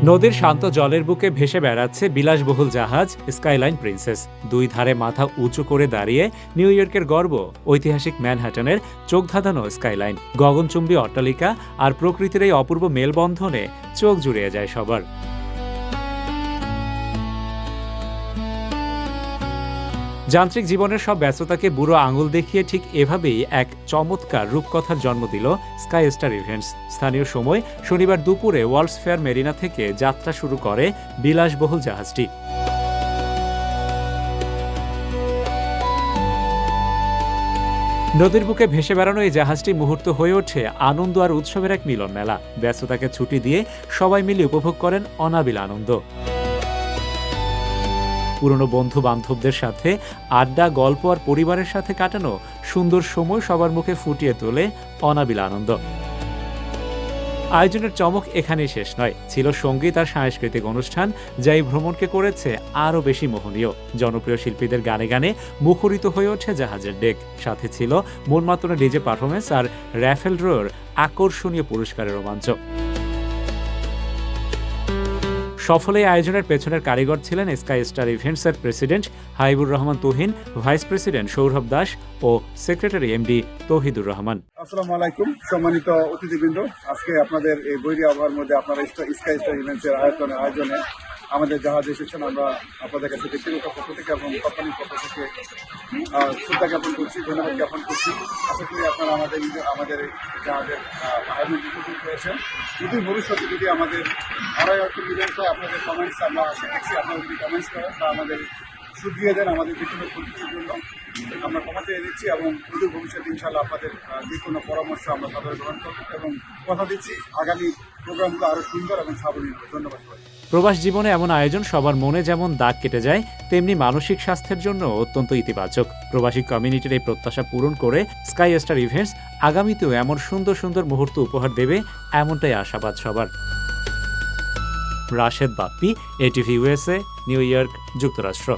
নদীর শান্ত জলের বুকে ভেসে বেড়াচ্ছে বিলাসবহুল জাহাজ স্কাইলাইন প্রিন্সেস। দুই ধারে মাথা উঁচু করে দাঁড়িয়ে নিউ ইয়র্কের গর্ব ঐতিহাসিক ম্যানহাটনের চোখ ধাঁধানো স্কাইলাইন। গগনচুম্বী অট্টালিকা আর প্রকৃতির এই অপূর্ব মেলবন্ধনে চোখ জুড়িয়ে যায় সবার। যান্ত্রিক জীবনের সব ব্যস্ততাকে বুড়ো আঙুল দেখিয়ে ঠিক এভাবেই এক চমৎকার রূপকথার জন্ম দিল স্কাই স্টার ইভেন্টস। স্থানীয় সময় শনিবার দুপুরে ওয়ার্ল্ডস ফেয়ার মেরিনা থেকে যাত্রা শুরু করে বিলাসবহুল জাহাজটি। নদীর বুকে ভেসে বেড়ানো এই জাহাজটি মুহূর্ত হয়ে ওঠে আনন্দ আর উৎসবের এক মিলন মেলা। ব্যস্ততাকে ছুটি দিয়ে সবাই মিলে উপভোগ করেন অনাবিল আনন্দ। পুরনো বন্ধু বান্ধবদের সাথে আড্ডা, গল্প আর পরিবারের সাথে কাটানো সুন্দর সময় সবার মুখে ফুটিয়ে তোলে অনাবিল আনন্দ। আয়োজনের চমক এখানেই শেষ নয়, ছিল সঙ্গীত আর সাংস্কৃতিক অনুষ্ঠান, যা এই ভ্রমণকে করেছে আরও বেশি মোহনীয়। জনপ্রিয় শিল্পীদের গানে গানে মুখরিত হয়ে ওঠে জাহাজের ডেক। সাথে ছিল মন মাতানো ডিজে পারফরমেন্স আর র্যাফেল ড্রয়ের আকর্ষণীয় পুরস্কারের রোমাঞ্চ। সফল এই আয়োজনের পেছনের কারিগর ছিলেন স্কাই স্টার ইভেন্টসের president Habibur Rahman Tuhin, vice president Sourav Das ও সেক্রেটারি এমডি তৌহিদুর রহমান। আসসালামু আলাইকুম সম্মানিত অতিথিবৃন্দ, আজকে আপনাদের এই বৈরী আবহাওয়ার মধ্যে আপনারা স্কাই স্টার ইভেন্টসের আয়োজনে আমাদের জাহাজ এসেছেন। আমরা আপনাদের কাছে ব্যক্তিগত পক্ষ থেকে এবং কোম্পানির পক্ষ থেকে শ্রদ্ধা জ্ঞাপন করছি, ধন্যবাদ জ্ঞাপন করছি। আশা করি আপনারা আমাদের এই জাহাজের আয়োজন উপভোগ করেছেন। যদি ভবিষ্যতে যদি আমাদের আরও একটু ইভেন্টস হয়, আপনাদের কমেন্টস আমরা আশা করছি আপনারা যদি কমেন্টস করেন বা আমাদের শুধরিয়ে দেন আমাদের যে কোনো প্রযুক্তির জন্য, আমরা ক্ষমা চেয়ে দিচ্ছি এবং সুদূর ভবিষ্যতে ইনশাআল্লাহ আপনাদের যে কোনো পরামর্শ আমরা তাদের গ্রহণ করব এবং কথা দিচ্ছি আগামী প্রোগ্রামগুলো আরও সুন্দর এবং সাবলীল হবে। ধন্যবাদ। প্রবাস জীবনে এমন আয়োজন সবার মনে যেমন দাগ কেটে যায়, তেমনি মানসিক স্বাস্থ্যের জন্য অত্যন্ত ইতিবাচক। প্রবাসী কমিউনিটির এই প্রত্যাশা পূরণ করে স্কাই স্টার ইভেন্টস আগামীতেও এমন সুন্দর সুন্দর মুহূর্ত উপহার দেবে, এমনটাই আশাবাদ সবার। Rashed Bappi, ATV USA, new York, যুক্তরাষ্ট্র।